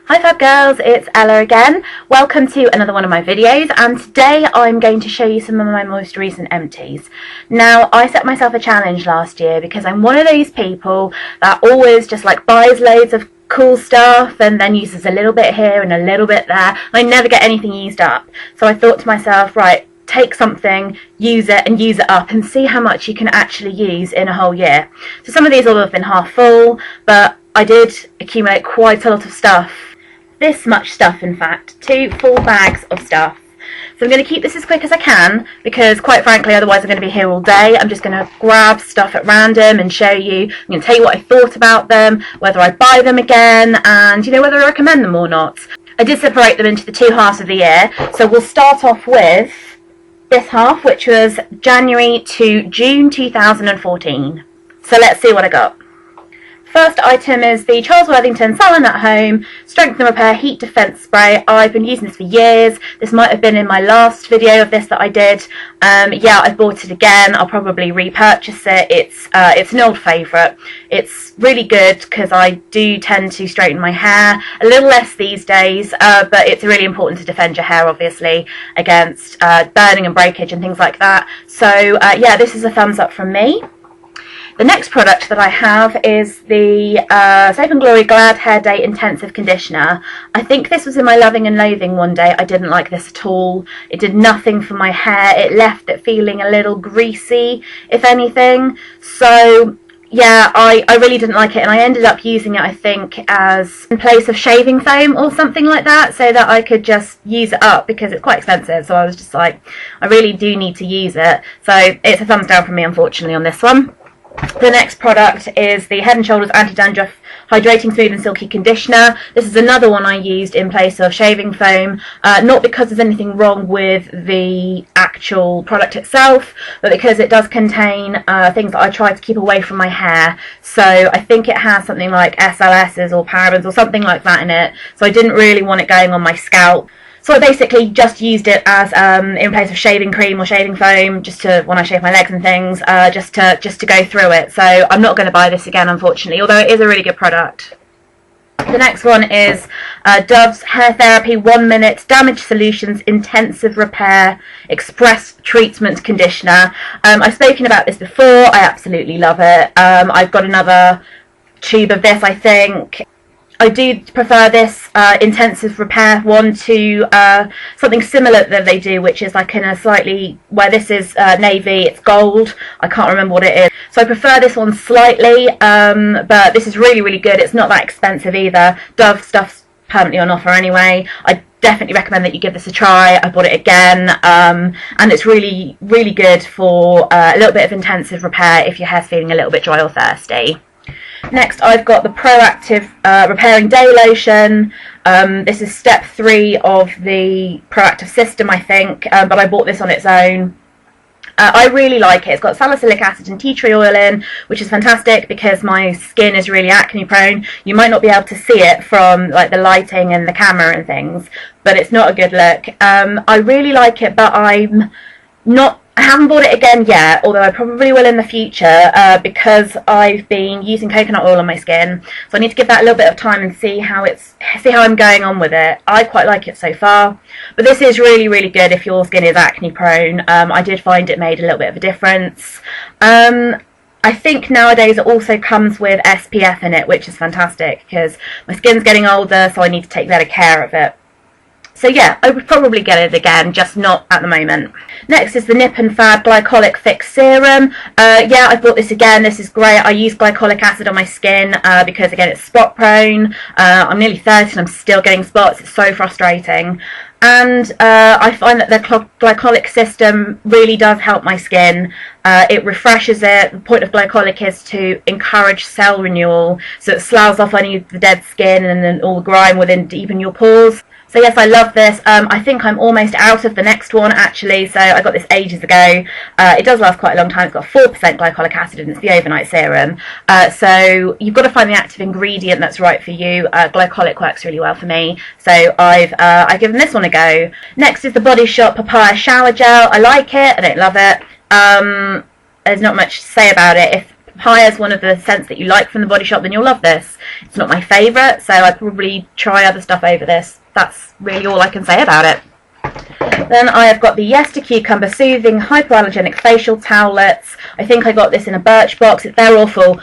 Hi FaB girls, it's Ella again. Welcome to another one of my videos, and today I'm going to show you some of my most recent empties. Now, I set myself a challenge last year because I'm one of those people that always just like buys loads of cool stuff and then uses a little bit here and a little bit there. I never get anything used up. So I thought to myself, right, take something, use it and use it up and see how much you can actually use in a whole year. So some of these will have been half full, but I did accumulate quite a lot of stuff. This much stuff, in fact, 2 full bags of stuff. So I'm going to keep this as quick as I can because, quite frankly, otherwise I'm going to be here all day. I'm just going to grab stuff at random and show you. I'm going to tell you what I thought about them, whether I buy them again, and whether I recommend them or not. I did separate them into the 2 halves of the year, so we'll start off with this half, which was January to June 2014. So let's see what I got. First item is the Charles Worthington Salon at Home Strength and Repair Heat Defence Spray. I've been using this for years. This might have been in my last video of this that I did. Yeah, I've bought it again. I'll probably repurchase it. It's an old favourite. It's really good because I do tend to straighten my hair a little less these days, but it's really important to defend your hair, obviously, against burning and breakage and things like that. So yeah, this is a thumbs up from me. The next product that I have is the Safe and Glory Glad Hair Day Intensive Conditioner. I think this was in my Loving and Loathing one day. I didn't like this at all. It did nothing for my hair. It left it feeling a little greasy, if anything. So yeah, I really didn't like it, and I ended up using it, I think, as in place of shaving foam or something like that, so that I could just use it up because it's quite expensive. So I was just like, I really do need to use it. So it's a thumbs down from me, unfortunately, on this one. The next product is the Head & Shoulders Anti-Dandruff Hydrating Smooth and Silky Conditioner. This is another one I used in place of shaving foam, not because there's anything wrong with the actual product itself, but because it does contain things that I try to keep away from my hair. So I think it has something like SLSs or parabens or something like that in it, so I didn't really want it going on my scalp. So I basically just used it as in place of shaving cream or shaving foam, just to when I shave my legs and things, just to go through it. So I'm not going to buy this again, unfortunately, although it is a really good product. The next one is Dove's Hair Therapy 1 Minute Damage Solutions Intensive Repair Express Treatment Conditioner. I've spoken about this before. I absolutely love it. I've got another tube of this, I think. I do prefer this intensive repair one to something similar that they do, which is like in a slightly, where this is navy, it's gold. I can't remember what it is. So I prefer this one slightly, but this is really, really good. It's not that expensive either. Dove stuff's permanently on offer anyway. I definitely recommend that you give this a try. I bought it again, and it's really, really good for a little bit of intensive repair if your hair's feeling a little bit dry or thirsty. Next, I've got the Proactive Repairing Day Lotion. This is step 3 of the Proactive system, I think, but I bought this on its own. I really like it. It's got salicylic acid and tea tree oil in, which is fantastic because my skin is really acne prone. You might not be able to see it from like the lighting and the camera and things, but it's not a good look. I really like it, but I haven't bought it again yet, although I probably will in the future, because I've been using coconut oil on my skin. So I need to give that a little bit of time and see how I'm going on with it. I quite like it so far, but this is really, really good if your skin is acne prone. I did find it made a little bit of a difference. I think nowadays it also comes with SPF in it, which is fantastic because my skin's getting older, so I need to take better care of it. So yeah, I would probably get it again, just not at the moment. Next is the Nip and FaB Glycolic Fix Serum. Yeah, I bought this again. This is great. I use glycolic acid on my skin because, again, it's spot prone. I'm nearly 30 and I'm still getting spots. It's so frustrating. And I find that the glycolic system really does help my skin. It refreshes it. The point of glycolic is to encourage cell renewal, so it sloughs off any of the dead skin and then all the grime within even your pores. So yes, I love this. I think I'm almost out of the next one, actually. So I got this ages ago. It does last quite a long time. It's got 4% glycolic acid and it's the overnight serum. So you've got to find the active ingredient that's right for you. Glycolic works really well for me. So I've given this one a go. Next is the Body Shop Papaya Shower Gel. I like it. I don't love it. There's not much to say about it. If Hire's one of the scents that you like from the Body Shop, then you'll love this. It's not my favourite, so I'd probably try other stuff over this. That's really all I can say about it. Then I have got the Yes to Cucumber Soothing Hypoallergenic Facial Towelettes. I think I got this in a Birchbox. They're awful.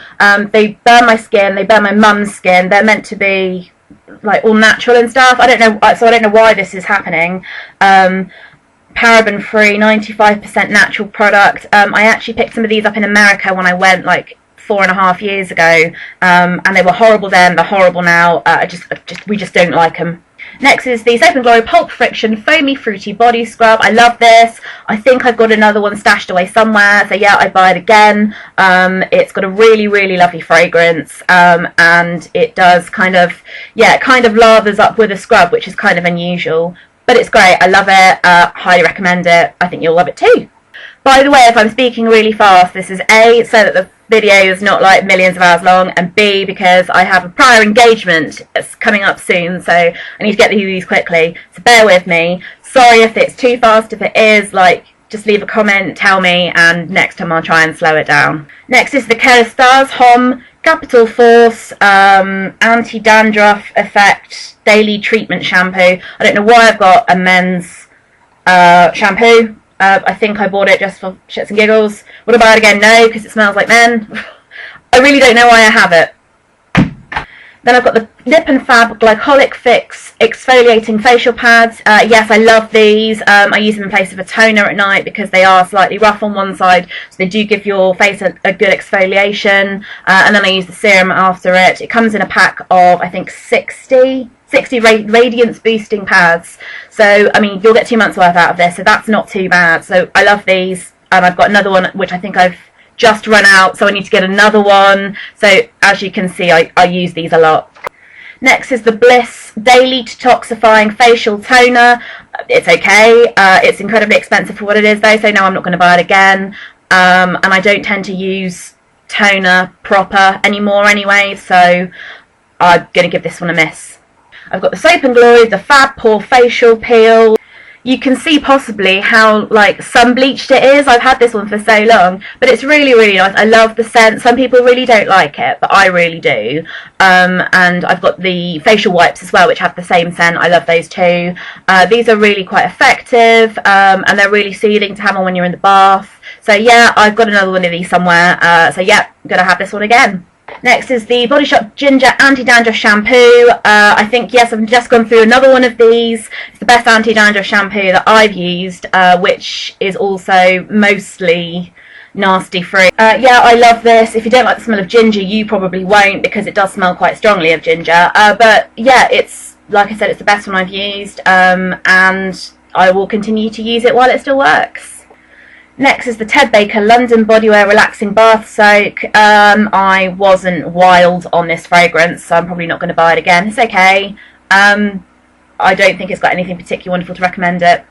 They burn my skin, they burn my mum's skin. They're meant to be like all natural and stuff. I don't know, so I don't know why this is happening. Paraben free, 95% natural product. I actually picked some of these up in America when I went like 4.5 years ago, and they were horrible then, they're horrible now. We just don't like them. Next is the Soap & Glory Pulp Friction Foamy Fruity Body Scrub. I love this. I think I've got another one stashed away somewhere, so yeah, I'd buy it again. It's got a really, really lovely fragrance, and it does kind of lathers up with a scrub, which is kind of unusual. But it's great. I love it. Highly recommend it. I think you'll love it too. By the way, if I'm speaking really fast, this is A, so that the video is not like millions of hours long, and B, because I have a prior engagement that's coming up soon, so I need to get through these quickly. So bear with me. Sorry if it's too fast. If it is, like, just leave a comment, tell me, and next time I'll try and slow it down. Next is the Kerastase Homme Capital Force Anti-Dandruff Effect Daily Treatment Shampoo. I don't know why I've got a men's shampoo. I think I bought it just for shits and giggles. Would I buy it again? No, because it smells like men. I really don't know why I have it. Then I've got the Lip and FaB Glycolic Fix Exfoliating Facial Pads. Yes, I love these. I use them in place of a toner at night because they are slightly rough on one side, so they do give your face a good exfoliation. And then I use the serum after it. It comes in a pack of, I think, 60 radiance boosting pads. So, I mean, you'll get 2 months worth out of this, so that's not too bad. So I love these. And I've got another one, which I think I've just run out, so I need to get another one. So as you can see, I use these a lot. Next is the Bliss Daily Detoxifying Facial Toner. It's okay. It's incredibly expensive for what it is though, so no, I'm not going to buy it again. And I don't tend to use toner proper anymore anyway, so I'm going to give this one a miss. I've got the Soap & Glory, the FaB Pore Facial Peel. You can see possibly how like sun bleached it is. I've had this one for so long, but it's really, really nice. I love the scent. Some people really don't like it, but I really do. And I've got the facial wipes as well, which have the same scent. I love those too. These are really quite effective, and they're really soothing to have on when you're in the bath. So yeah, I've got another one of these somewhere. So yeah, I'm gonna have this one again. Next is the Body Shop Ginger Anti-Dandruff Shampoo. I think, yes, I've just gone through another one of these. It's the best anti-dandruff shampoo that I've used, which is also mostly nasty free. Yeah, I love this. If you don't like the smell of ginger, you probably won't, because it does smell quite strongly of ginger. But yeah, it's, like I said, it's the best one I've used, and I will continue to use it while it still works. Next is the Ted Baker London Bodywear Relaxing Bath Soak. I wasn't wild on this fragrance, so I'm probably not going to buy it again. It's okay. I don't think it's got anything particularly wonderful to recommend it.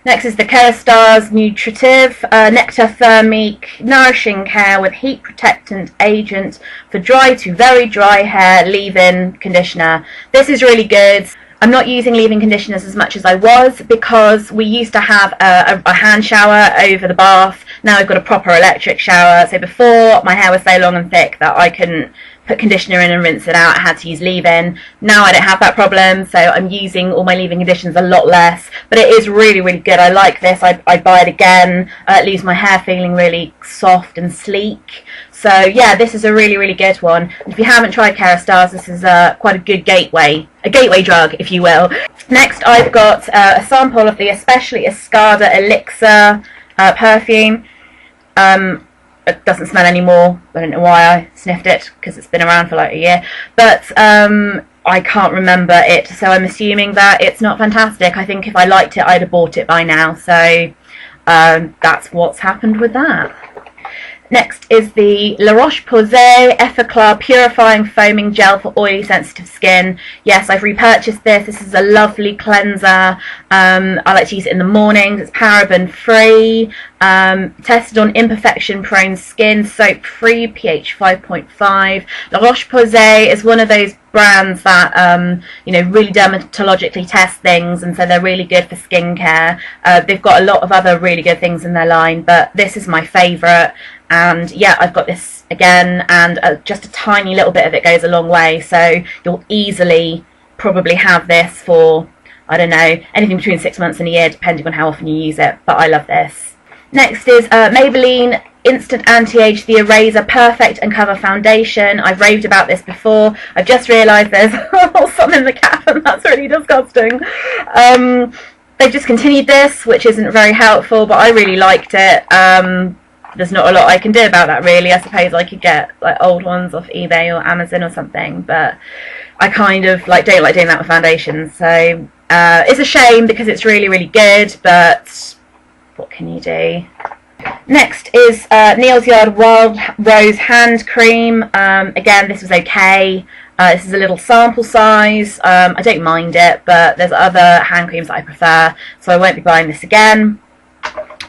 Next is the Kerastase Nutritive Nectar Thermique Nourishing Care with Heat Protectant Agent for dry to very dry hair leave-in conditioner. This is really good. I'm not using leave-in conditioners as much as I was, because we used to have a hand shower over the bath. Now I've got a proper electric shower. So before, my hair was so long and thick that I couldn't put conditioner in and rinse it out. I had to use leave-in. Now I don't have that problem, so I'm using all my leave-in conditioners a lot less. But it is really, really good. I like this. I'd buy it again. It leaves my hair feeling really soft and sleek. So yeah, this is a really, really good one. And if you haven't tried Kerastase, this is quite a good gateway drug, if you will. Next, I've got a sample of the Especially Escada Elixir perfume. It doesn't smell anymore. I don't know why I sniffed it, because it's been around for like a year. But I can't remember it, so I'm assuming that it's not fantastic. I think if I liked it, I'd have bought it by now. So that's what's happened with that. Next is the La Roche-Posay Effaclar Purifying Foaming Gel for Oily Sensitive Skin. Yes, I've repurchased this. This is a lovely cleanser. I like to use it in the mornings. It's paraben free, tested on imperfection prone skin, soap free, pH 5.5. La Roche-Posay is one of those brands that you know, really dermatologically test things, and so they're really good for skincare. They've got a lot of other really good things in their line, but this is my favourite. And yeah, I've got this again, and just a tiny little bit of it goes a long way, so you'll easily probably have this for, I don't know, anything between 6 months and a year, depending on how often you use it, but I love this. Next is Maybelline Instant Anti-Age The Eraser Perfect and Cover Foundation. I've raved about this before. I've just realised there's some in the cap, and that's really disgusting. They've discontinued this, which isn't very helpful, but I really liked it. There's not a lot I can do about that, really. I suppose I could get like old ones off eBay or Amazon or something, but I kind of don't like doing that with foundations. So it's a shame because it's really, really good, but what can you do? Next is Neal's Yard Wild Rose Hand Cream. Again, this was okay. This is a little sample size. I don't mind it, but there's other hand creams that I prefer, so I won't be buying this again.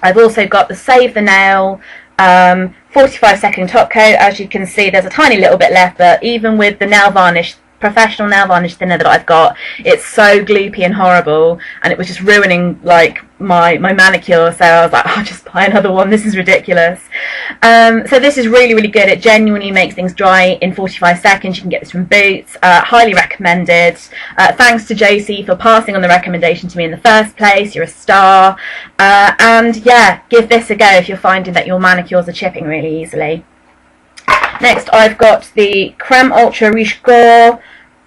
I've also got the Save the Nail 45-second top coat. As you can see, there's a tiny little bit left, but even with the nail varnish, professional nail varnish thinner that I've got, it's so gloopy and horrible, and it was just ruining like my manicure, so I was like, I'll just buy another one, this is ridiculous. So this is really, really good. It genuinely makes things dry in 45 seconds. You can get this from Boots. Highly recommended. Thanks to Josie for passing on the recommendation to me in the first place. You're a star. And yeah, give this a go if you're finding that your manicures are chipping really easily. Next, I've got the Creme Ultra Riche Gore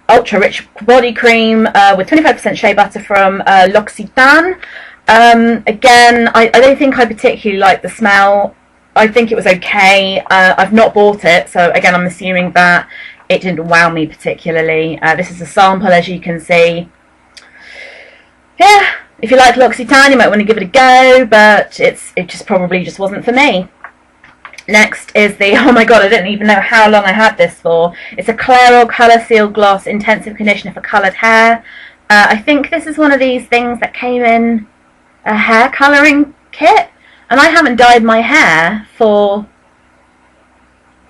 Ultra Rich Body Cream with 25% shea butter from L'Occitane. Again, I don't think I particularly like the smell. I think it was okay. I've not bought it, so again, I'm assuming that it didn't wow me particularly. This is a sample, as you can see. Yeah, if you like L'Occitane, you might want to give it a go, but it just probably just wasn't for me. Next is the, oh my god, I don't even know how long I had this for. It's a Clairol Colour Seal Gloss Intensive Conditioner for coloured hair. I think this is one of these things that came in a hair colouring kit, and I haven't dyed my hair for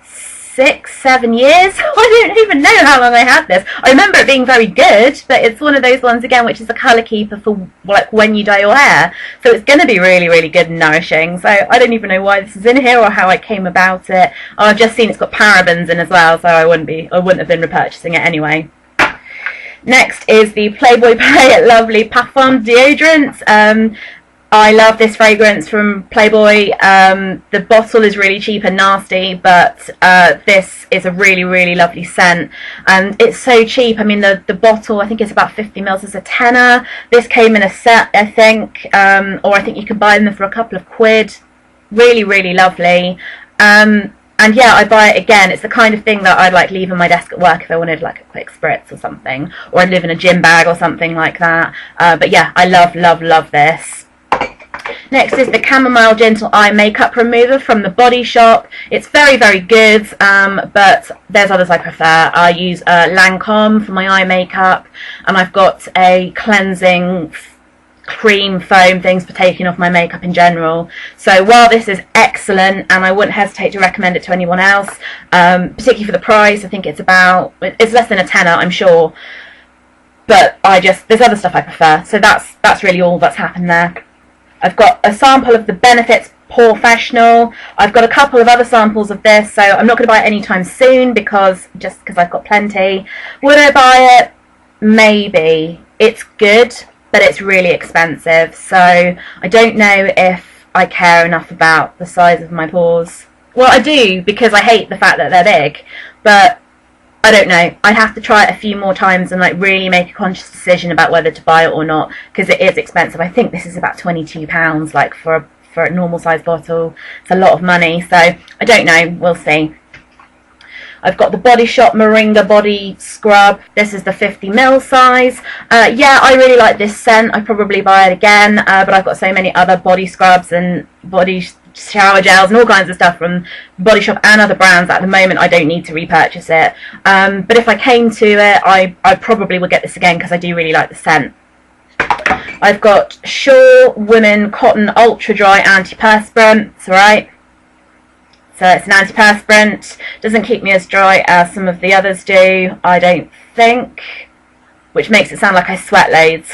6-7 years. I don't even know how long I had this. I remember it being very good, but it's one of those ones again which is a colour keeper for like when you dye your hair, so it's going to be really, really good and nourishing. So I don't even know why this is in here or how I came about it. Oh, I've just seen it's got parabens in as well, so I wouldn't have been repurchasing it anyway. Next is the Playboy Play It Lovely Parfum deodorant. I love this fragrance from Playboy. The bottle is really cheap and nasty, but this is a really, really lovely scent, and it's so cheap. I mean, the bottle, I think it's about 50 mils, is a tenner. This came in a set, I think, or I think you can buy them for a couple of quid. Really, really lovely. And yeah, I buy it again. It's the kind of thing that I'd like leave on my desk at work if I wanted like a quick spritz or something, or I'd live in a gym bag or something like that. But yeah, I love, love, love this. Next is the Chamomile Gentle Eye Makeup Remover from The Body Shop. It's very, very good, but there's others I prefer. I use Lancome for my eye makeup, and I've got a cleansing cream foam things for taking off my makeup in general. So while this is excellent, and I wouldn't hesitate to recommend it to anyone else, particularly for the price, I think it's less than a tenner, I'm sure. But there's other stuff I prefer. So that's really all that's happened there. I've got a sample of the Benefits Professional. I've got a couple of other samples of this, so I'm not going to buy it anytime soon because I've got plenty. Would I buy it? Maybe. It's good, but it's really expensive, so I don't know if I care enough about the size of my pores. Well, I do, because I hate the fact that they're big, but I don't know. I'd have to try it a few more times and like really make a conscious decision about whether to buy it or not, because it is expensive. I think this is about £22, like for a normal size bottle. It's a lot of money, so I don't know. We'll see. I've got the Body Shop Moringa Body Scrub. This is the 50ml size. Yeah, I really like this scent. I'd probably buy it again, but I've got so many other body scrubs and body shower gels and all kinds of stuff from Body Shop and other brands. At the moment, I don't need to repurchase it. But if I came to it, I probably would get this again because I do really like the scent. I've got Sure Women Cotton Ultra Dry Antiperspirant. It's alright. So it's an antiperspirant. Doesn't keep me as dry as some of the others do, I don't think. Which makes it sound like I sweat loads,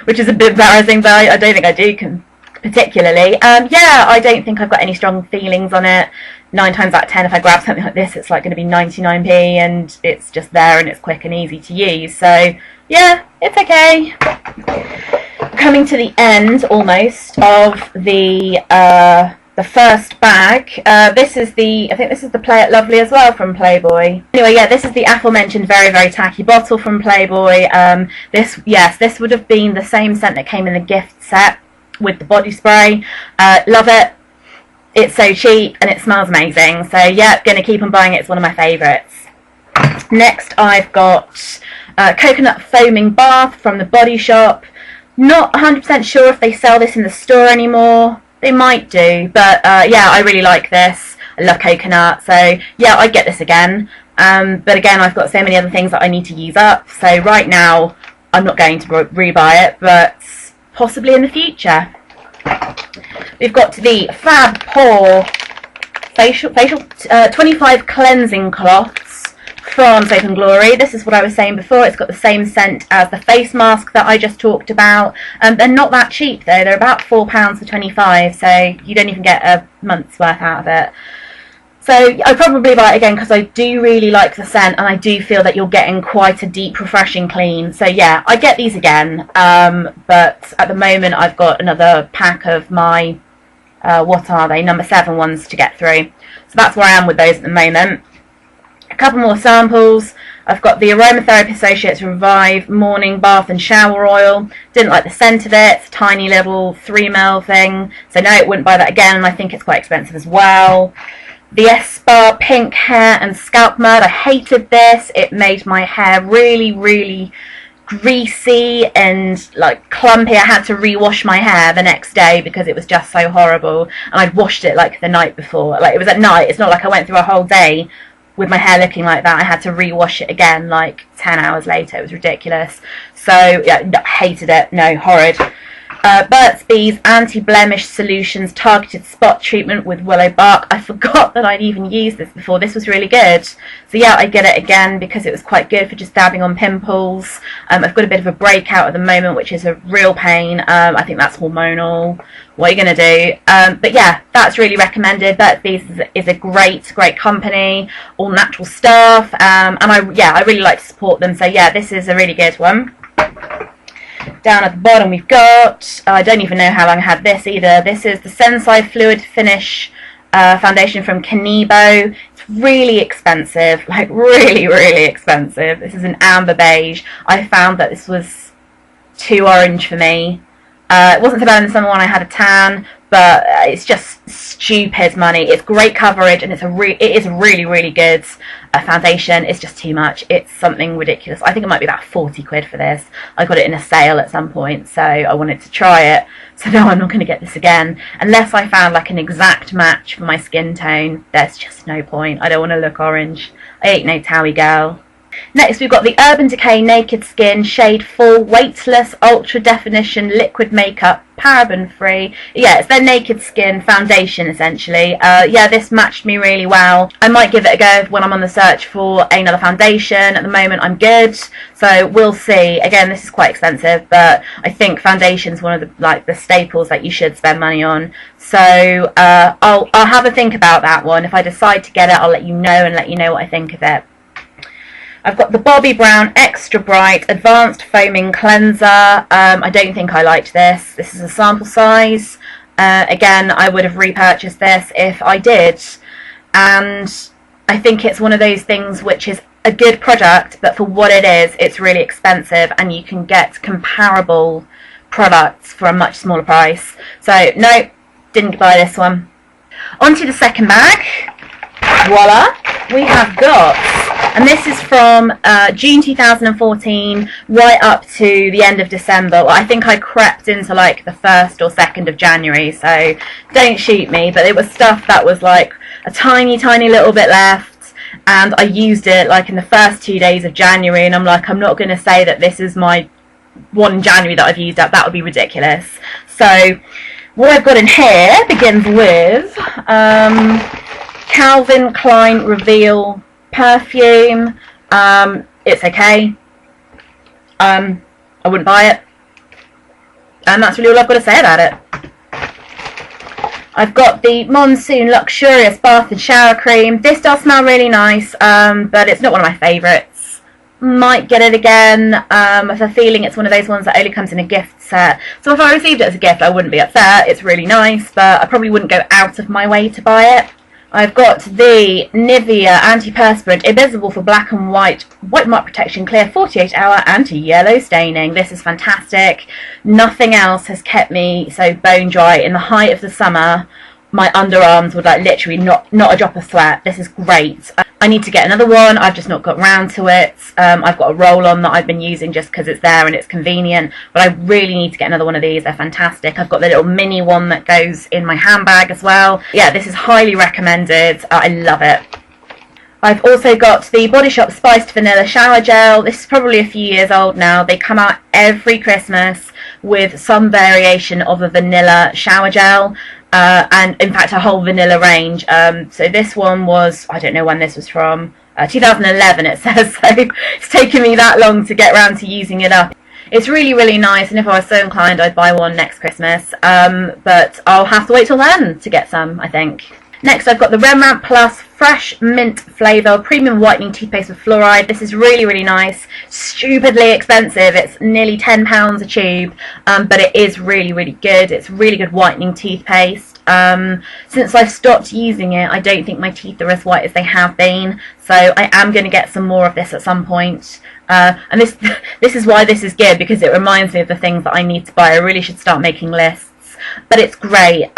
which is a bit embarrassing, but I don't think I do. particularly. Yeah, I don't think I've got any strong feelings on it. 9 times out of 10, if I grab something like this, it's like going to be 99p, and it's just there and it's quick and easy to use. So yeah, it's okay. Coming to the end almost of the first bag. This is I think this is the Play It Lovely as well from Playboy. Anyway, yeah, this is the aforementioned very, very tacky bottle from Playboy. This would have been the same scent that came in the gift set with the body spray. Love it. It's so cheap and it smells amazing. So yeah, gonna keep on buying it. It's one of my favourites. Next, I've got coconut foaming bath from the Body Shop. Not 100% sure if they sell this in the store anymore. They might do, but yeah, I really like this. I love coconut, so yeah, I'd get this again. But again, I've got so many other things that I need to use up, so right now I'm not going to rebuy it, but possibly in the future. We've got the FaB Pore facial 25 cleansing cloths from Soap and Glory. This is what I was saying before. It's got the same scent as the face mask that I just talked about. They're not that cheap though. They're about £4 for 25, so you don't even get a month's worth out of it. So I'd probably buy it again because I do really like the scent, and I do feel that you're getting quite a deep, refreshing clean. So yeah, I get these again. But at the moment I've got another pack of my, what are they, number 7 ones to get through. So that's where I am with those at the moment. A couple more samples. I've got the Aromatherapy Associates Revive Morning Bath and Shower Oil. Didn't like the scent of it. It's a tiny little 3ml thing. So no, I wouldn't buy that again, and I think it's quite expensive as well. The Spa Pink Hair and Scalp Mud. I hated this. It made my hair really, really greasy and like clumpy. I had to rewash my hair the next day because it was just so horrible. And I'd washed it like the night before. Like, it was at night. It's not like I went through a whole day with my hair looking like that. I had to rewash it again like 10 hours later. It was ridiculous. So yeah, no, hated it. No, horrid. Burt's Bees Anti-Blemish Solutions Targeted Spot Treatment with Willow Bark. I forgot that I'd even used this before. This was really good. So yeah, I get it again because it was quite good for just dabbing on pimples. I've got a bit of a breakout at the moment, which is a real pain. I think that's hormonal. What are you going to do? But yeah, that's really recommended. Burt's Bees is a great company. All natural stuff. And I really like to support them. So yeah, this is a really good one. Down at the bottom we've got, I don't even know how long I had this either. This is the Sensai Fluid Finish foundation from Kanebo. It's really expensive, like really, really expensive. This is an amber beige. I found that this was too orange for me. It wasn't so bad in the summer when I had a tan, but it's just stupid money. It's great coverage, and it is really, really good foundation. It's just too much. It's something ridiculous. I think it might be about 40 quid for this. I got it in a sale at some point, so I wanted to try it. So no, I'm not going to get this again. Unless I found like an exact match for my skin tone, there's just no point. I don't want to look orange. I ain't no Towie girl. Next we've got the Urban Decay Naked Skin Shade Full Weightless Ultra Definition Liquid Makeup, paraben free. Yeah, it's their naked skin foundation essentially. Yeah, this matched me really well. I might give it a go when I'm on the search for another foundation. At the moment I'm good, so we'll see. Again, this is quite expensive, but I think foundation's one of the staples that you should spend money on. So I'll have a think about that one. If I decide to get it, I'll let you know and let you know what I think of it. I've got the Bobbi Brown Extra Bright Advanced Foaming Cleanser. I don't think I liked this. This is a sample size. Again, I would have repurchased this if I did. And I think it's one of those things which is a good product, but for what it is, it's really expensive, and you can get comparable products for a much smaller price. So, no, didn't buy this one. On to the second bag. Voila! We have got, and this is from June 2014 right up to the end of December. Well, I think I crept into like the 1st or 2nd of January, so don't shoot me, but it was stuff that was like a tiny little bit left, and I used it like in the first 2 days of January, and I'm like, I'm not going to say that this is my 1 January that I've used up. That would be ridiculous. So what I've got in here begins with Calvin Klein Reveal perfume. It's okay. I wouldn't buy it, and that's really all I've got to say about it. I've got the Monsoon Luxurious Bath and Shower Cream. This does smell really nice, but it's not one of my favourites. Might get it again. I have a feeling it's one of those ones that only comes in a gift set. So if I received it as a gift, I wouldn't be upset. It's really nice, but I probably wouldn't go out of my way to buy it. I've got the Nivea Antiperspirant Invisible for Black and White Mark Protection Clear 48-hour Anti-Yellow Staining. This is fantastic. Nothing else has kept me so bone dry. In the height of the summer, my underarms would like literally not a drop of sweat. This is great. I need to get another one. I've just not got round to it. I've got a roll-on that I've been using just because it's there and it's convenient, but I really need to get another one of these. They're fantastic. I've got the little mini one that goes in my handbag as well. Yeah, this is highly recommended. I love it. I've also got the Body Shop Spiced Vanilla Shower Gel. This is probably a few years old now. They come out every Christmas with some variation of a vanilla shower gel. And in fact a whole vanilla range. So this one was, I don't know when this was from, 2011 it says, so it's taken me that long to get around to using it up. It's really, really nice, and if I was so inclined I'd buy one next Christmas, but I'll have to wait till then to get some, I think. Next I've got the Rembrandt Plus Fresh Mint Flavour Premium Whitening Toothpaste with Fluoride. This is really, really nice. Stupidly expensive. It's nearly £10 a tube, but it is really, really good. It's really good whitening toothpaste. Since I've stopped using it, I don't think my teeth are as white as they have been, so I am going to get some more of this at some point. And this is why this is good, because it reminds me of the things that I need to buy. I really should start making lists, but it's great.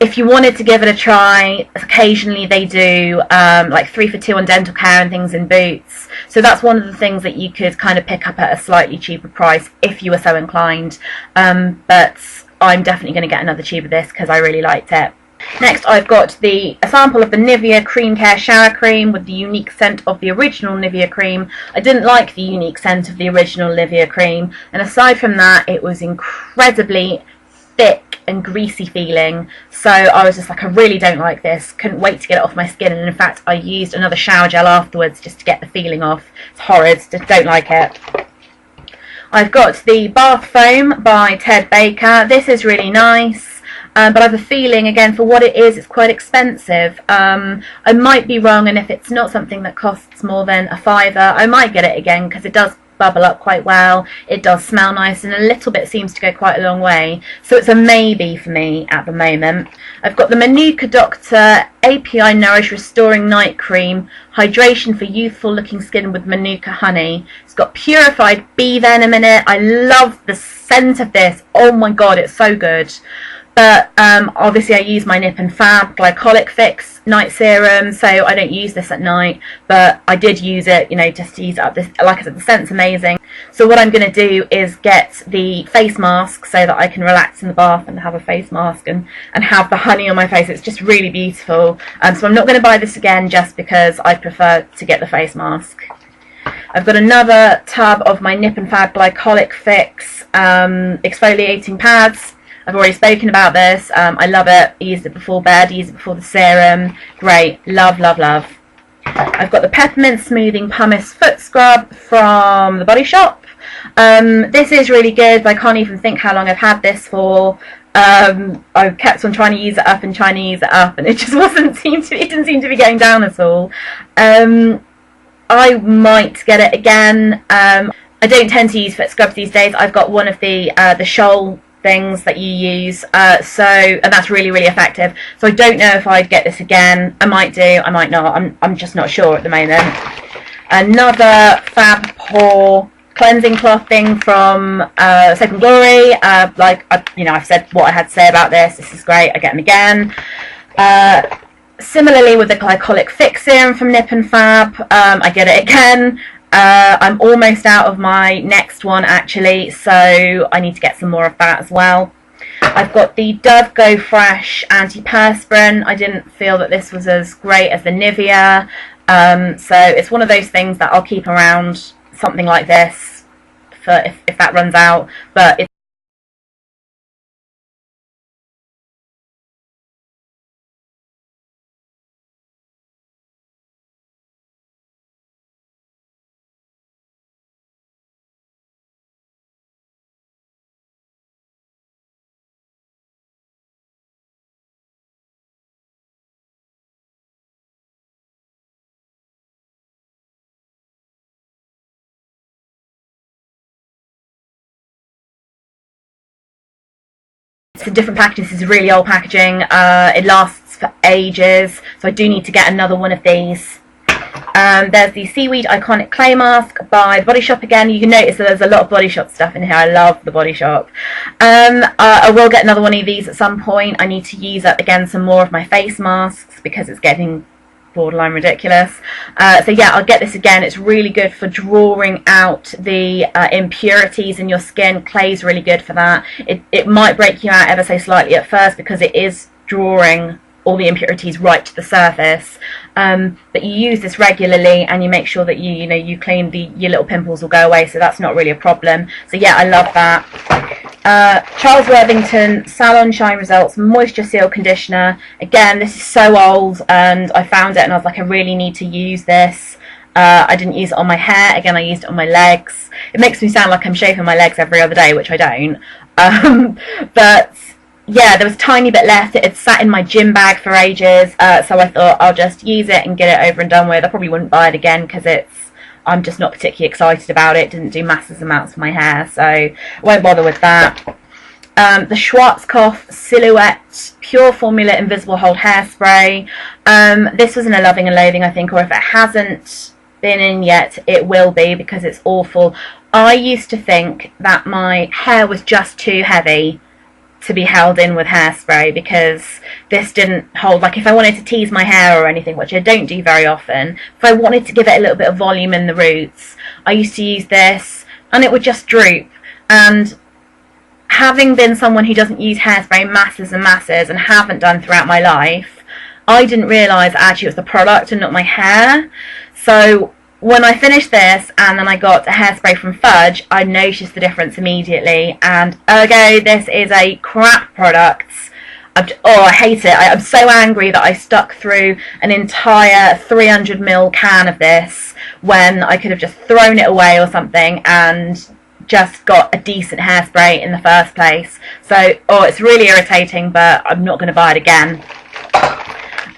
If you wanted to give it a try, occasionally they do like 3 for 2 on dental care and things in Boots. So that's one of the things that you could kind of pick up at a slightly cheaper price if you were so inclined. But I'm definitely going to get another tube of this because I really liked it. Next I've got a sample of the Nivea Cream Care Shower Cream with the unique scent of the original Nivea cream. I didn't like the unique scent of the original Nivea cream, and aside from that it was incredibly thick and greasy feeling, so I was just like, I really don't like this. Couldn't wait to get it off my skin, and in fact I used another shower gel afterwards just to get the feeling off. It's horrid, just don't like it. I've got the Bath Foam by Ted Baker. This is really nice, but I have a feeling, again, for what it is, it's quite expensive. I might be wrong, and if it's not something that costs more than a £5, I might get it again, because it does bubble up quite well, it does smell nice, and a little bit seems to go quite a long way, so it's a maybe for me at the moment. I've got the Manuka Doctor API Nourish Restoring Night Cream, hydration for youthful looking skin with Manuka honey. It's got purified bee venom in it. I love the scent of this. Oh my god, it's so good. But obviously I use my Nip and Fab Glycolic Fix night serum, so I don't use this at night, but I did use it, you know, just to use it up. This, like I said, the scent's amazing. So what I'm going to do is get the face mask so that I can relax in the bath and have a face mask and have the honey on my face. It's just really beautiful. So I'm not going to buy this again just because I prefer to get the face mask. I've got another tub of my Nip and Fab Glycolic Fix exfoliating pads. I've already spoken about this. I love it. I used it before bed, used it before the serum. Great. Love, love, love. I've got the Peppermint Smoothing Pumice Foot Scrub from the Body Shop. This is really good, but I can't even think how long I've had this for. I kept on trying to use it up and trying to use it up, and it just it didn't seem to be going down at all. I might get it again. I don't tend to use foot scrubs these days. I've got one of the Shoal things that you use, and that's really, really effective. So I don't know if I'd get this again. I might do, I might not. I'm just not sure at the moment. Another FaB Pore cleansing cloth thing from Soap and Glory. I've said what I had to say about this. This is great. I get them again. Similarly with the Glycolic Fix serum from Nip and Fab, I get it again. I'm almost out of my next one actually, so I need to get some more of that as well. I've got the Dove Go Fresh Antiperspirant. I didn't feel that this was as great as the Nivea, so it's one of those things that I'll keep around, something like this, for if that runs out, but it's it's a different packaging. This is really old packaging. It lasts for ages, so I do need to get another one of these. There's the Seaweed Iconic Clay Mask by The Body Shop again. You can notice that there's a lot of Body Shop stuff in here. I love The Body Shop. I will get another one of these at some point. I need to use up again some more of my face masks because it's getting borderline ridiculous. So yeah, I'll get this again. It's really good for drawing out the impurities in your skin. Clay's really good for that. It might break you out ever so slightly at first because it is drawing all the impurities right to the surface, but you use this regularly and you make sure that you clean your little pimples will go away, so that's not really a problem. So yeah, I love that. Charles Worthington Salon Shine Results Moisture Seal Conditioner. Again, this is so old and I found it and I was like, I really need to use this. I didn't use it on my hair. Again, I used it on my legs. It makes me sound like I'm shaving my legs every other day, which I don't. But yeah, there was a tiny bit left. It had sat in my gym bag for ages, so I thought I'll just use it and get it over and done with. I probably wouldn't buy it again because I'm just not particularly excited about it. It didn't do massive amounts for my hair, so I won't bother with that. The Schwarzkopf Silhouette Pure Formula Invisible Hold Hairspray. This was in a Loving and Loathing, I think, or if it hasn't been in yet, it will be because it's awful. I used to think that my hair was just too heavy to be held in with hairspray because this didn't hold. Like if I wanted to tease my hair or anything, which I don't do very often, if I wanted to give it a little bit of volume in the roots, I used to use this and it would just droop. And having been someone who doesn't use hairspray masses and masses and haven't done throughout my life, I didn't realise actually it was the product and not my hair. So when I finished this and then I got a hairspray from Fudge, I noticed the difference immediately, and ergo this is a crap product. I hate it. I'm so angry that I stuck through an entire 300ml can of this when I could have just thrown it away or something and just got a decent hairspray in the first place. So it's really irritating, but I'm not going to buy it again.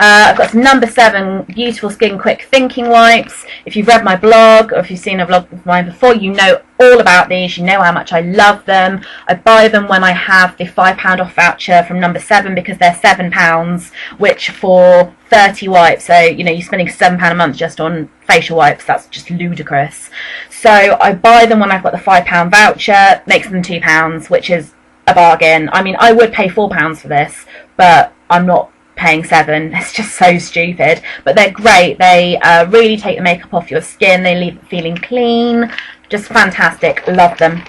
I've got some number 7 Beautiful Skin Quick Thinking Wipes. If you've read my blog or if you've seen a vlog of mine before, you know all about these. You know how much I love them. I buy them when I have the £5 off voucher from number 7 because they're £7, which for 30 wipes, so you're spending £7 a month just on facial wipes. That's just ludicrous. So I buy them when I've got the £5 voucher, makes them £2, which is a bargain. I mean, I would pay £4 for this, but I'm not paying 7. It's just so stupid, but they're great. They really take the makeup off your skin. They leave it feeling clean. Just fantastic. Love them.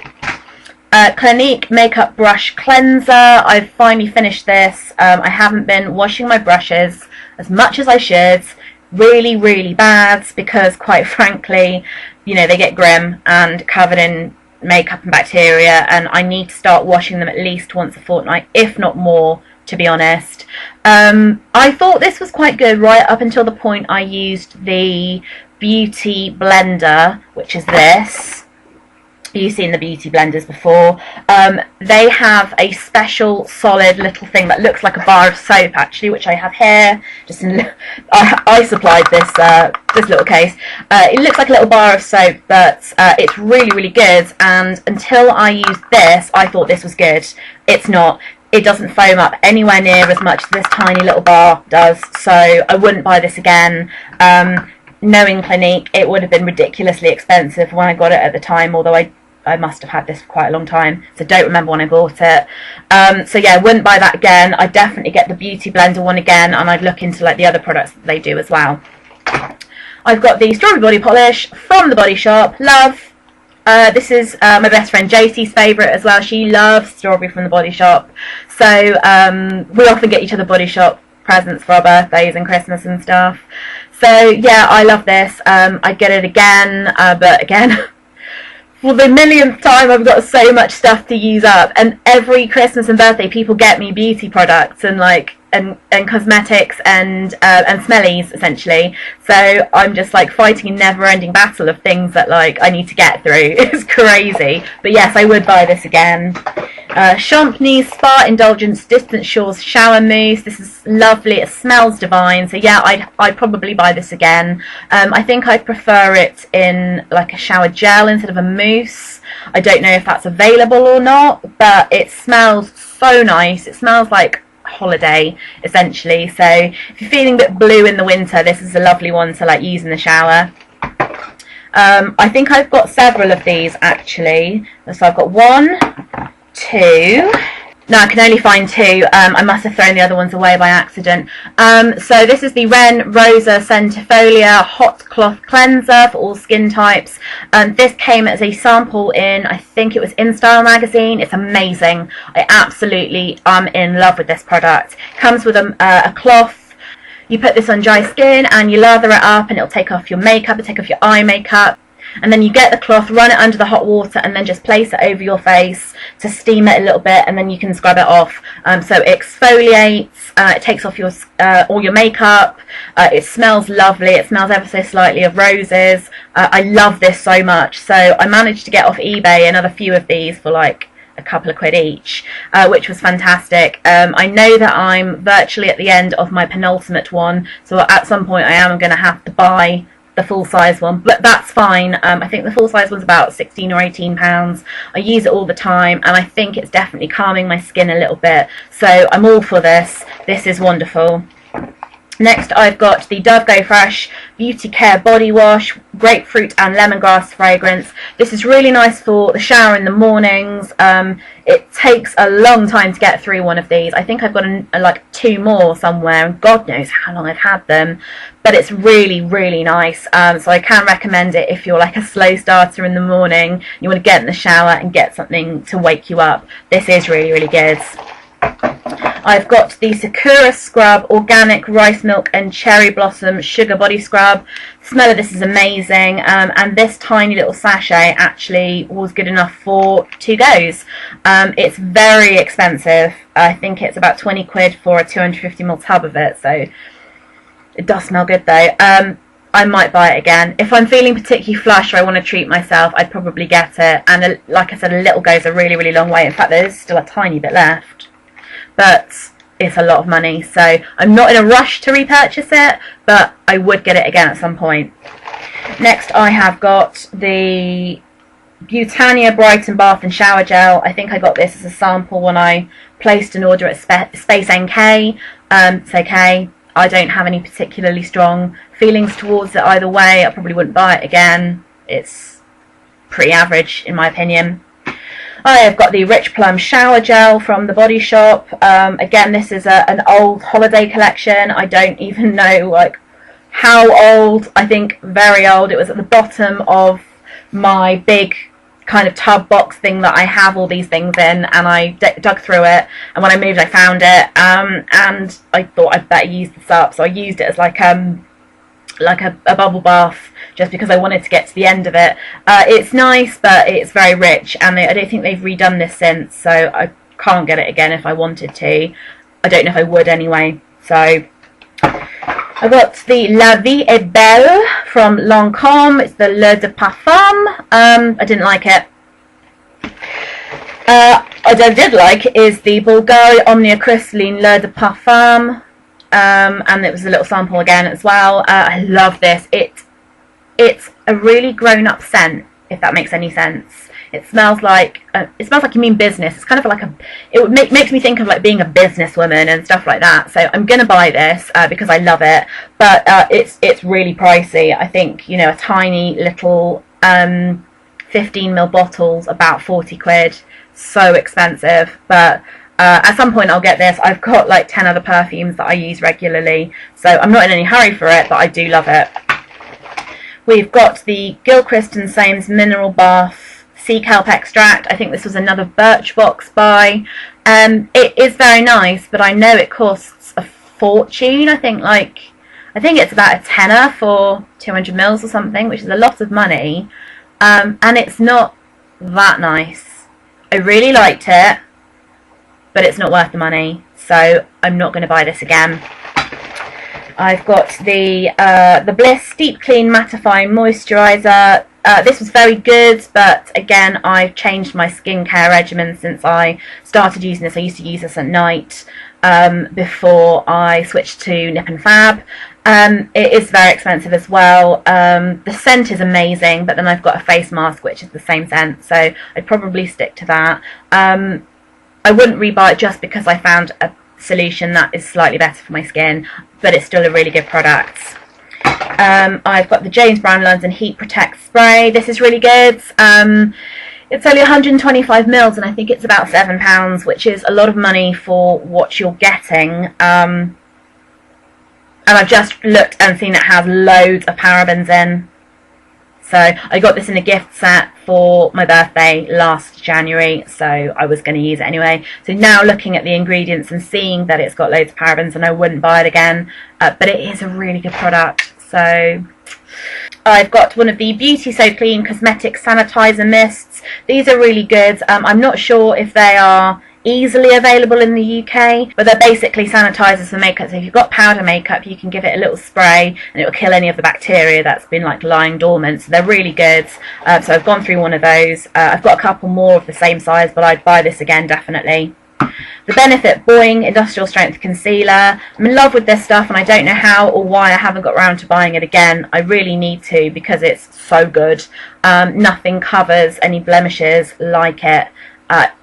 Clinique Makeup Brush Cleanser. I've finally finished this. I haven't been washing my brushes as much as I should. Really, really bad because quite frankly, they get grim and covered in makeup and bacteria, and I need to start washing them at least once a fortnight, if not more, to be honest. I thought this was quite good right up until the point I used the Beauty Blender, which is this. You've seen the beauty blenders before. They have a special solid little thing that looks like a bar of soap, actually, which I have here. I supplied this little case. It looks like a little bar of soap, but it's really, really good. And until I used this, I thought this was good. It's not. It doesn't foam up anywhere near as much as this tiny little bar does, so I wouldn't buy this again. Knowing Clinique, it would have been ridiculously expensive when I got it at the time, although I must have had this for quite a long time, so don't remember when I bought it. So yeah, I wouldn't buy that again. I'd definitely get the Beauty Blender one again, and I'd look into the other products that they do as well. I've got the Strawberry Body Polish from The Body Shop. Love. This is my best friend Josie's favourite as well. She loves strawberry from The Body Shop. So we often get each other Body Shop presents for our birthdays and Christmas and stuff. So yeah, I love this. I'd get it again, but again, for the millionth time, I've got so much stuff to use up. And every Christmas and birthday, people get me beauty products and and cosmetics and smellies, essentially. So I'm just fighting a never-ending battle of things that I need to get through. It's crazy. But yes, I would buy this again. Champney's Spa Indulgence Distant Shores Shower Mousse. This is lovely. It smells divine. So yeah, I'd probably buy this again. I think I'd prefer it in a shower gel instead of a mousse. I don't know if that's available or not, but it smells so so nice. It smells like holiday essentially, so if you're feeling a bit blue in the winter, this is a lovely one to like use in the shower. I think I've got several of these actually, so I've got 1, 2. No, I can only find 2. I must have thrown the other ones away by accident. So this is the Ren Rosa Centifolia Hot Cloth Cleanser for all skin types. This came as a sample in, I think it was InStyle magazine. It's amazing. I absolutely am in love with this product. Comes with a cloth. You put this on dry skin and you lather it up and it'll take off your makeup, it'll take off your eye makeup. And then you get the cloth, run it under the hot water, and then just place it over your face to steam it a little bit, and then you can scrub it off. So it exfoliates, it takes off your all your makeup, it smells lovely, it smells ever so slightly of roses. I love this so much, so I managed to get off eBay another few of these for like a couple of quid each, which was fantastic. I know that I'm virtually at the end of my penultimate one, so at some point I am going to have to buy the full size one, but that's fine. I think the full size one's about £16 or £18. I use it all the time and I think it's definitely calming my skin a little bit, so I'm all for this. This is wonderful. Next I've got the Dove Go Fresh Beauty Care Body Wash, grapefruit and lemongrass fragrance. This is really nice for the shower in the mornings. It takes a long time to get through one of these. I think I've got like 2 more somewhere, and God knows how long I've had them, but it's really, really nice. So I can recommend it if you're like a slow starter in the morning, you want to get in the shower and get something to wake you up. This is really, really good. I've got the Sakura Scrub Organic Rice Milk and Cherry Blossom Sugar Body Scrub. The smell of this is amazing, and this tiny little sachet actually was good enough for 2 goes. It's very expensive. I think it's about 20 quid for a 250ml tub of it, so it does smell good though. I might buy it again. If I'm feeling particularly flush or I want to treat myself, I'd probably get it. And like I said, a little goes a really, really long way. In fact, there's still a tiny bit left. But it's a lot of money, so I'm not in a rush to repurchase it, but I would get it again at some point. Next I have got the Butania Brighton Bath and Shower Gel. I think I got this as a sample when I placed an order at Space NK. It's okay. I don't have any particularly strong feelings towards it either way. I probably wouldn't buy it again. It's pretty average in my opinion. I have got the Rich Plum Shower Gel from the Body Shop. Again, this is an old holiday collection. I don't even know like how old. I think very old. It was at the bottom of my big kind of tub box thing that I have all these things in, and I dug through it, and when I moved I found it, and I thought I'd better use this up, so I used it as like a bubble bath, just because I wanted to get to the end of it. It's nice, but it's very rich, and I don't think they've redone this since, so I can't get it again if I wanted to. I don't know if I would anyway. So I got the La Vie est Belle from Lancôme. It's the L'Eau de Parfum. I didn't like it. What I did like is the Bulgari Omnia Crystalline L'Eau de Parfum. And it was a little sample again as well. I love this. It's a really grown-up scent, if that makes any sense. It smells like you mean business. It's kind of like makes me think of like being a businesswoman and stuff like that. So I'm gonna buy this because I love it. But it's really pricey. I think, you know, a tiny little 15ml bottle's about 40 quid. So expensive, but at some point I'll get this. I've got like 10 other perfumes that I use regularly, so I'm not in any hurry for it, but I do love it. We've got the Gilchrist & Soames Mineral Bath Sea Kelp Extract. I think this was another Birchbox buy. It is very nice, but I know it costs a fortune. I think it's about a tenner for 200ml or something, which is a lot of money, and it's not that nice. I really liked it, but it's not worth the money, so I'm not going to buy this again. I've got the Bliss Deep Clean Mattifying Moisturiser. This was very good, but again, I've changed my skincare regimen since I started using this. I used to use this at night before I switched to Nip and Fab. It is very expensive as well. The scent is amazing, but then I've got a face mask which is the same scent, so I'd probably stick to that. I wouldn't rebuy it just because I found a solution that is slightly better for my skin, but it's still a really good product. I've got the James Brown London Heat Protect Spray. This is really good. It's only 125 mils and I think it's about £7, which is a lot of money for what you're getting. And I've just looked and seen it has loads of parabens in. So I got this in a gift set for my birthday last January, so I was going to use it anyway. So now looking at the ingredients and seeing that it's got loads of parabens, and I wouldn't buy it again, but it is a really good product. So I've got one of the Beauty So Clean Cosmetic Sanitizer Mists. These are really good. I'm not sure if they are easily available in the UK, but they're basically sanitizers for makeup. So if you've got powder makeup, you can give it a little spray and it will kill any of the bacteria that's been like lying dormant. So they're really good. So I've gone through one of those. I've got a couple more of the same size, but I'd buy this again definitely. The Benefit Boing Industrial Strength Concealer. I'm in love with this stuff and I don't know how or why I haven't got around to buying it again. I really need to because it's so good. Nothing covers any blemishes like it.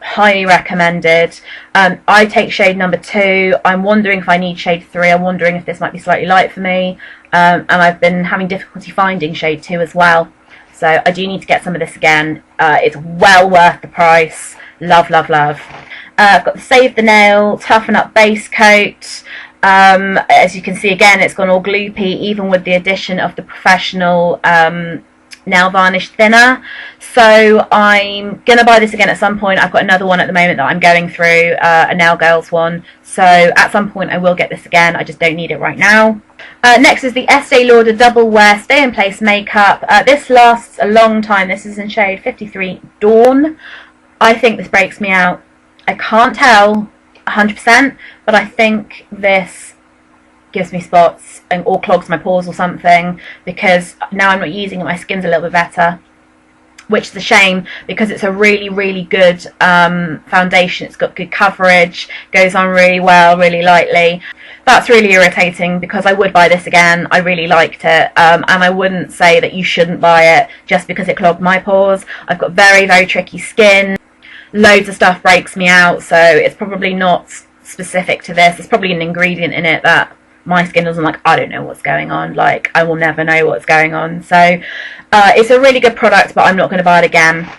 Highly recommended. I take shade number 2. I'm wondering if I need shade 3. I'm wondering if this might be slightly light for me. And I've been having difficulty finding shade 2 as well. So I do need to get some of this again. It's well worth the price. Love, love, love. I've got the Save the Nail Toughen Up Base Coat. As you can see again, it's gone all gloopy even with the addition of the Professional nail varnish thinner. So I'm gonna buy this again at some point. I've got another one at the moment that I'm going through, a Nail Girls one, so at some point I will get this again. I just don't need it right now. Next is the Estee Lauder Double Wear Stay in Place Makeup. This lasts a long time. This is in shade 53 Dawn. I think this breaks me out. I can't tell 100%, but I think this gives me spots or clogs my pores or something, because now I'm not using it, my skin's a little bit better, which is a shame because it's a really, really good foundation. It's got good coverage, goes on really well, really lightly. That's really irritating because I would buy this again. I really liked it, and I wouldn't say that you shouldn't buy it just because it clogged my pores. I've got very, very tricky skin. Loads of stuff breaks me out, so it's probably not specific to this. There's probably an ingredient in it that my skin doesn't like. I don't know what's going on. Like, I will never know what's going on. So it's a really good product, but I'm not going to buy it again.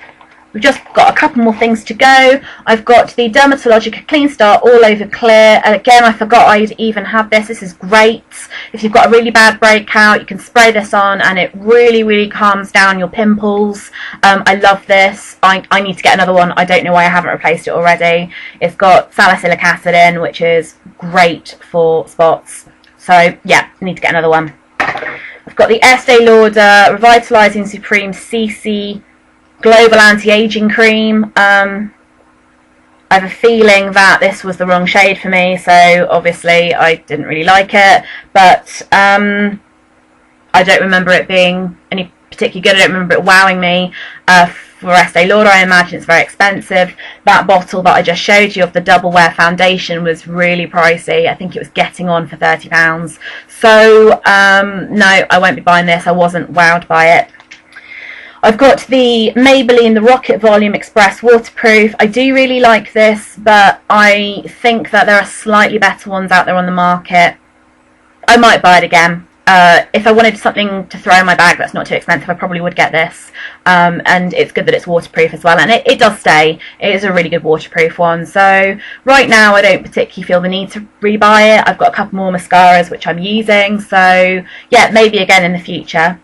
We've just got a couple more things to go. I've got the Dermatologica Clean Start All Over Clear. And again, I forgot I'd even have this. This is great. If you've got a really bad breakout, you can spray this on and it really, really calms down your pimples. I love this. I need to get another one. I don't know why I haven't replaced it already. It's got salicylic acid in, which is great for spots. So yeah, I need to get another one. I've got the Estee Lauder Revitalizing Supreme CC Global Anti-Aging Cream. I have a feeling that this was the wrong shade for me, so obviously I didn't really like it, but I don't remember it being any particularly good. I don't remember it wowing me. For Estee Lauder, I imagine it's very expensive. That bottle that I just showed you of the Double Wear Foundation was really pricey. I think it was getting on for £30. So no, I won't be buying this. I wasn't wowed by it. I've got the Maybelline the Rocket Volume Express Waterproof. I do really like this, but I think that there are slightly better ones out there on the market. I might buy it again. If I wanted something to throw in my bag that's not too expensive, I probably would get this. And it's good that it's waterproof as well, and it does stay. It is a really good waterproof one. So right now I don't particularly feel the need to rebuy it. I've got a couple more mascaras which I'm using, so yeah, maybe again in the future.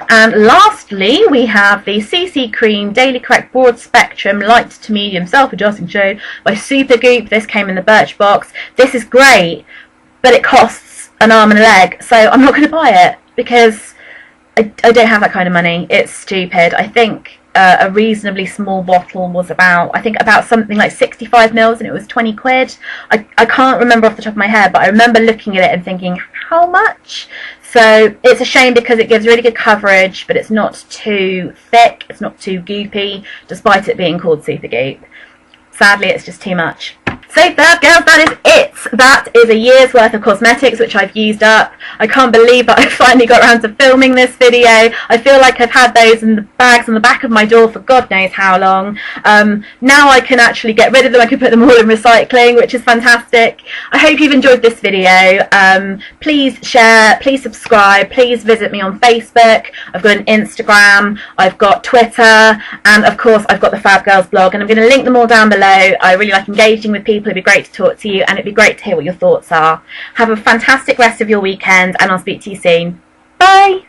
And lastly, we have the CC Cream Daily Correct Broad Spectrum Light to Medium Self-Adjusting Shade by Supergoop. This came in the Birch box. This is great, but it costs an arm and a leg, so I'm not going to buy it because I don't have that kind of money. It's stupid. I think a reasonably small bottle was about something like 65 mils and it was 20 quid. I can't remember off the top of my head, but I remember looking at it and thinking, how much? So it's a shame because it gives really good coverage, but it's not too thick, it's not too goopy, despite it being called Supergoop. Sadly, it's just too much. So FaB girls, that is it. That is a year's worth of cosmetics which I've used up. I can't believe that I finally got around to filming this video. I feel like I've had those in the bags on the back of my door for God knows how long. Now I can actually get rid of them. I can put them all in recycling, which is fantastic. I hope you've enjoyed this video. Please share, please subscribe, please visit me on Facebook. I've got an Instagram, I've got Twitter, and of course I've got the FaB Girls blog, and I'm going to link them all down below. I really like engaging with people. It'd be great to talk to you, and it'd be great to hear what your thoughts are. Have a fantastic rest of your weekend, and I'll speak to you soon. Bye!